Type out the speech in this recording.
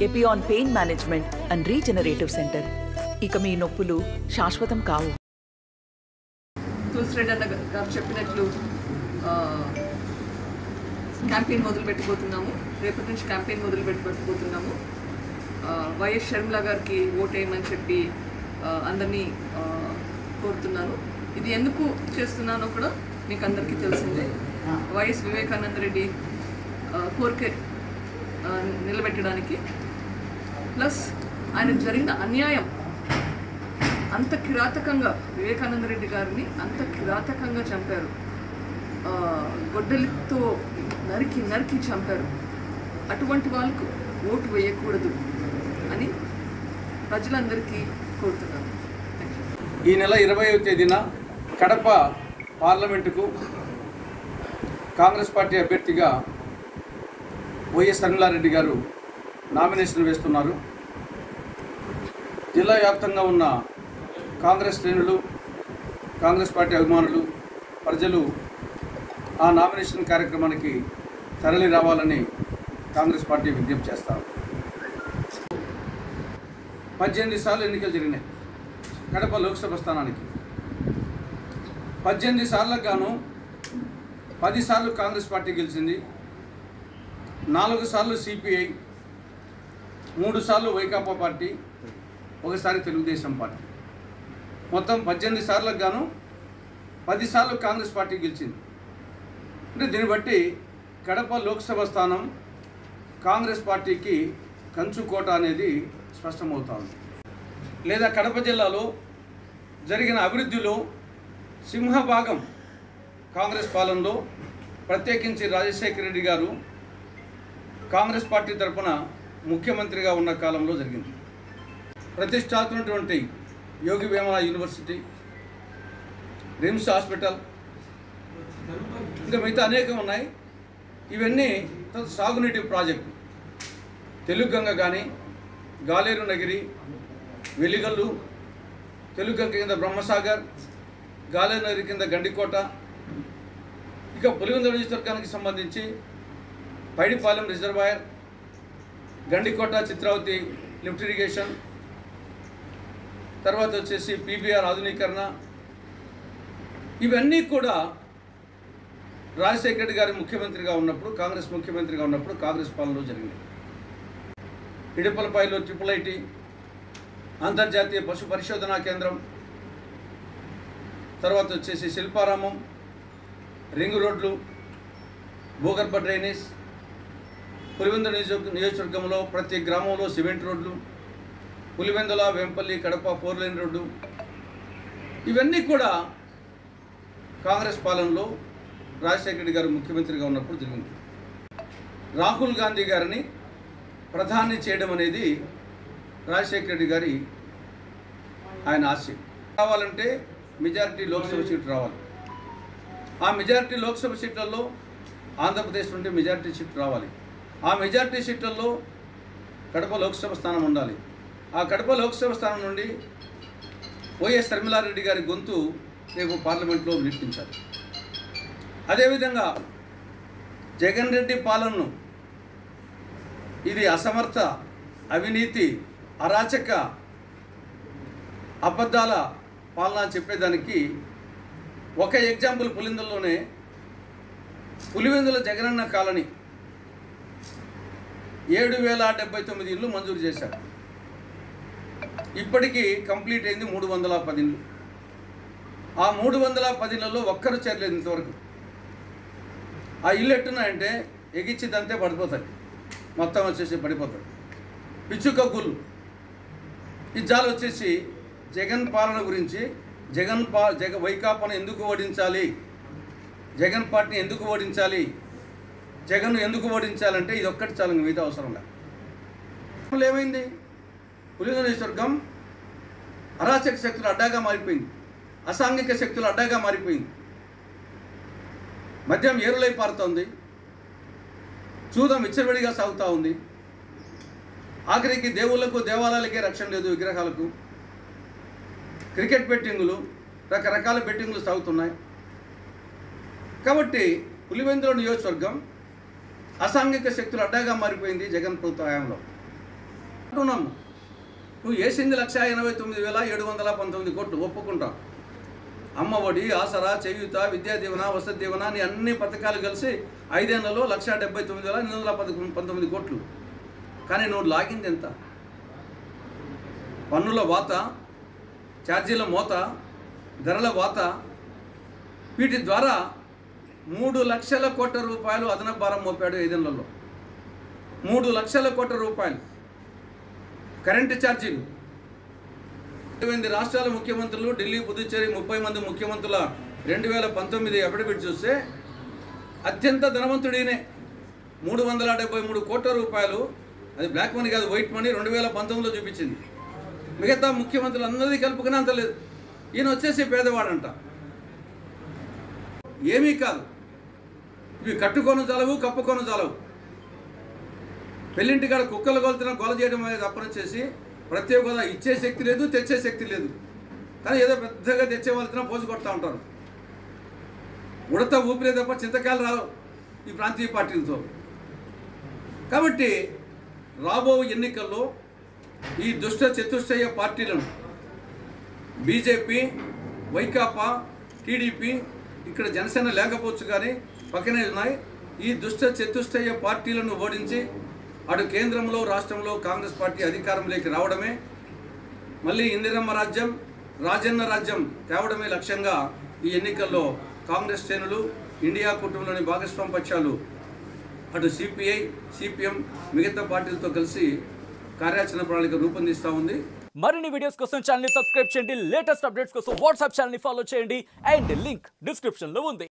Epione pain management and regenerative centre. ఇక మీ నొప్పులు శాశ్వతం కావు. తులసిరెడ్డి అన్న గారు చెప్పినట్లు క్యాంపెయిన్ మొదలు పెట్టబోతున్నాము. రేపటి నుంచి క్యాంపెయిన్ మొదలు పెట్టబోతున్నాము. వైఎస్ షర్మిల గారికి ఓటేయమని చెప్పి అందరినీ కోరుతున్నాను. ఇది ఎందుకు చేస్తున్నానో కూడా మీకు అందరికీ తెలిసిందే. వైఎస్ వివేకానంద రెడ్డి కోరిక నిలబెట్టడానికి, ప్లస్ ఆయనకు జరిగిన అన్యాయం అంత కిరాతకంగా, వివేకానంద రెడ్డి గారిని అంత కిరాతకంగా చంపారు, గొడ్డలితో నరికి నరికి చంపారు. అటువంటి వాళ్ళకు ఓటు వేయకూడదు అని ప్రజలందరికీ కోరుతున్నాను. ఈ నెల 20వ తేదీన కడప పార్లమెంటుకు కాంగ్రెస్ పార్టీ అభ్యర్థిగా వైఎస్ షర్మిలారెడ్డి గారు నామినేషన్ వేస్తున్నారు. జిల్లా వ్యాప్తంగా ఉన్న కాంగ్రెస్ శ్రేణులు, కాంగ్రెస్ పార్టీ అభిమానులు, ప్రజలు ఆ నామినేషన్ కార్యక్రమానికి తరలి రావాలని కాంగ్రెస్ పార్టీ విజ్ఞప్తి చేస్తారు. 18 సార్లు ఎన్నికలు జరిగినాయి కడప లోక్సభ స్థానానికి. 18 సార్లకు గాను 10 సార్లు కాంగ్రెస్ పార్టీ గెలిచింది, 4 సార్లు సిపిఐ, 3 సార్లు వైకాపా పార్టీ, 1 సారి తెలుగుదేశం పార్టీ. మొత్తం 18 సార్లకు గాను 10 సార్లు కాంగ్రెస్ పార్టీ గెలిచింది. అంటే దీన్ని బట్టి కడప లోక్సభ స్థానం కాంగ్రెస్ పార్టీకి కంచుకోట అనేది స్పష్టమవుతా ఉంది. లేదా కడప జిల్లాలో జరిగిన అభివృద్ధిలో సింహభాగం కాంగ్రెస్ పాలనలో, ప్రత్యేకించి రాజశేఖర రెడ్డి గారు కాంగ్రెస్ పార్టీ తరఫున ముఖ్యమంత్రిగా ఉన్న కాలంలో జరిగింది. ప్రతిష్టాత్మకమైనటువంటి Yogi Vemana university, RIMS hospital, ఇంకా మిగతా అనేకం ఉన్నాయి. ఇవన్నీ సాగునీటి ప్రాజెక్టు, తెలుగు గంగ కానీ, గాలేరు నగిరి, వెలిగల్లు, తెలుగు గంగ కింద బ్రహ్మసాగర్, గాలేరు నగిరి కింద గండికోట, ఇక పులివెందుల నియోజకవర్గానికి సంబంధించి Paidipalem reservoir, Gandikota Chitravati lift irrigation, తర్వాత వచ్చేసి పీబీఆర్ ఆధునీకరణ, ఇవన్నీ కూడా రాజశేఖర రెడ్డి గారి ముఖ్యమంత్రిగా ఉన్నప్పుడు, కాంగ్రెస్ ముఖ్యమంత్రిగా ఉన్నప్పుడు కాంగ్రెస్ పాలనలో జరిగింది. ఇడుపలపాయలో ట్రిపుల్ ఐటీ, అంతర్జాతీయ పశు పరిశోధనా కేంద్రం, తర్వాత వచ్చేసి శిల్పారామం, రింగ్ రోడ్లు, భూగర్భ డ్రైనేజ్, పులివెందుల నియోజకవర్గంలో ప్రతి గ్రామంలో సిమెంట్ రోడ్లు, పులివెందుల, వేంపల్లి, కడప 4 లైన్ రోడ్డు, ఇవన్నీ కూడా కాంగ్రెస్ పాలనలో రాజశేఖర రెడ్డి గారు ముఖ్యమంత్రిగా ఉన్నప్పుడు జరిగింది. రాహుల్ గాంధీ గారిని ప్రధాని చేయడం అనేది రాజశేఖర రెడ్డి గారి ఆయన ఆశయం. కావాలంటే మెజారిటీ లోక్సభ సీట్లు రావాలి. ఆ మెజారిటీ లోక్సభ సీట్లలో ఆంధ్రప్రదేశ్ నుండి మెజారిటీ సీట్లు రావాలి. ఆ మెజారిటీ సీట్లలో కడప లోక్సభ స్థానం ఉండాలి. ఆ కడప లోక్సభ స్థానం నుండి వైఎస్ షర్మిలారెడ్డి గారి గొంతు రేపు పార్లమెంట్లో వినిపించాలి. అదేవిధంగా జగన్ రెడ్డి పాలనను, ఇది అసమర్థ, అవినీతి, అరాచక, అబద్ధాల పాలన చెప్పేదానికి ఒక ఎగ్జాంపుల్ పులివెందులలోనే, పులివెందుల జగనన్న కాలనీ 7,079 ఇళ్ళు మంజూరు చేశారు. ఇప్పటికీ కంప్లీట్ అయింది 310 ఇళ్ళు. ఆ 310 ఇళ్లలో ఒక్కరు చేరలేదు ఇంతవరకు. ఆ ఇల్లు ఎట్టున్నాయంటే ఎగిచ్చిదంతే పడిపోతాయి, మొత్తం వచ్చేసి పడిపోతాయి. పిచ్చుక గుళ్ళు. ఈ జాలు వచ్చేసి జగన్ పాలన గురించి, వైకాపాను ఎందుకు ఓడించాలి, జగన్ పార్టీని ఎందుకు ఓడించాలి, జగన్ను ఎందుకు ఓడించాలంటే ఇది ఒక్కటి చాలు, మిగతా అవసరం లేదు. ఏమైంది? పులివెందుల నియోజకవర్గం అరాచక శక్తుల అడ్డాగా మారిపోయింది, అసాంఘిక శక్తుల అడ్డాగా మారిపోయింది. మద్యం ఏరులై పారుతోంది, చూదం విచ్చలవిడిగా సాగుతూ ఉంది. ఆఖరికి దేవుళ్లకు, దేవాలయాలకే రక్షణ లేదు, విగ్రహాలకు. క్రికెట్ బెట్టింగులు, రకరకాల బెట్టింగులు సాగుతున్నాయి. కాబట్టి పులివెందుల నియోజకవర్గం అసాంఘిక శక్తులు అడ్డాగా మారిపోయింది జగన్ ప్రభుత్వ హయాంలో. అంటున్నాము. నువ్వు వేసింది 1,89,719 కోట్లు ఒప్పుకుంటాం. అమ్మ ఒడి, ఆసరా, చేయూత, విద్యా దీవెన, వసతి దీవెన అని అన్ని పథకాలు కలిసి 5 ఏళ్లలో 1,79,819 కోట్లు. కానీ నువ్వు లాగింది ఎంత? పన్నుల వాత, ఛార్జీల మోత, ధరల వాత, వీటి ద్వారా 3 లక్షల కోట్ల రూపాయలు అదనపు భారం మోపాడు 5 ఏళ్లలో. 3 లక్షల కోట్ల రూపాయలు. కరెంటు ఛార్జీలు 28 రాష్ట్రాల ముఖ్యమంత్రులు, ఢిల్లీ, పుదుచ్చేరి 30 మంది ముఖ్యమంత్రుల 2019 అఫిడవిట్ చూస్తే అత్యంత ధనవంతుడినే 373 కోట్ల రూపాయలు. అది బ్లాక్ మనీ కాదు, వైట్ మనీ 2019లో చూపించింది. మిగతా ముఖ్యమంత్రులు అందరిది కలుపుకునే అంత లేదు. ఈయన వచ్చేసి పేదవాడంట. ఏమీ కాదు, ఇవి కట్టుకొని చాలవు, కప్పుకొని చాలవు. పెళ్ళింటికాడ కుక్కలు కొలుతున్న గొల చేయడం అనేది తప్పనిచ్చేసి ప్రత్యేక హోదా ఇచ్చే శక్తి లేదు, తెచ్చే శక్తి లేదు. కానీ ఏదో పెద్దగా తెచ్చే వాళ్ళతో పోసి కొడతా ఉంటారు. ఉడత ఊపిరే తప్ప చింతకాయలు రావు ఈ ప్రాంతీయ పార్టీలతో. కాబట్టి రాబో ఎన్నికల్లో ఈ దుష్ట చతుష్టయ పార్టీలను బీజేపీ, వైకాపా, టీడీపీ, ఇక్కడ జనసేన లేకపోవచ్చు కానీ పక్కనే ఉన్నాయి. ఈ దుష్ట చతుష్టయ పార్టీలను ఓడించి అటు కేంద్రంలో, రాష్ట్రంలో కాంగ్రెస్ పార్టీ అధికారంలోకి రావడమే, మళ్ళీ ఇందిరమ్మ రాజ్యం, రాజన్న రాజ్యం తేవడమే లక్ష్యంగా ఈ ఎన్నికల్లో కాంగ్రెస్ శ్రేణులు, ఇండియా కూటమిలోని భాగస్వామ్య పక్షాలు, అటు సిపిఐ, సిపిఎం, మిగతా పార్టీలతో కలిసి కార్యాచరణ ప్రణాళిక రూపొందిస్తూ ఉంది. మరిన్ని వీడియోస్ కోసం ఛానల్ ని సబ్స్క్రైబ్ చేయండి. లేటెస్ట్ అప్డేట్స్ కోసం వాట్సాప్ ఛానల్ ని ఫాలో చేయండి. అండ్ లింక్ డిస్క్రిప్షన్ లో ఉంది.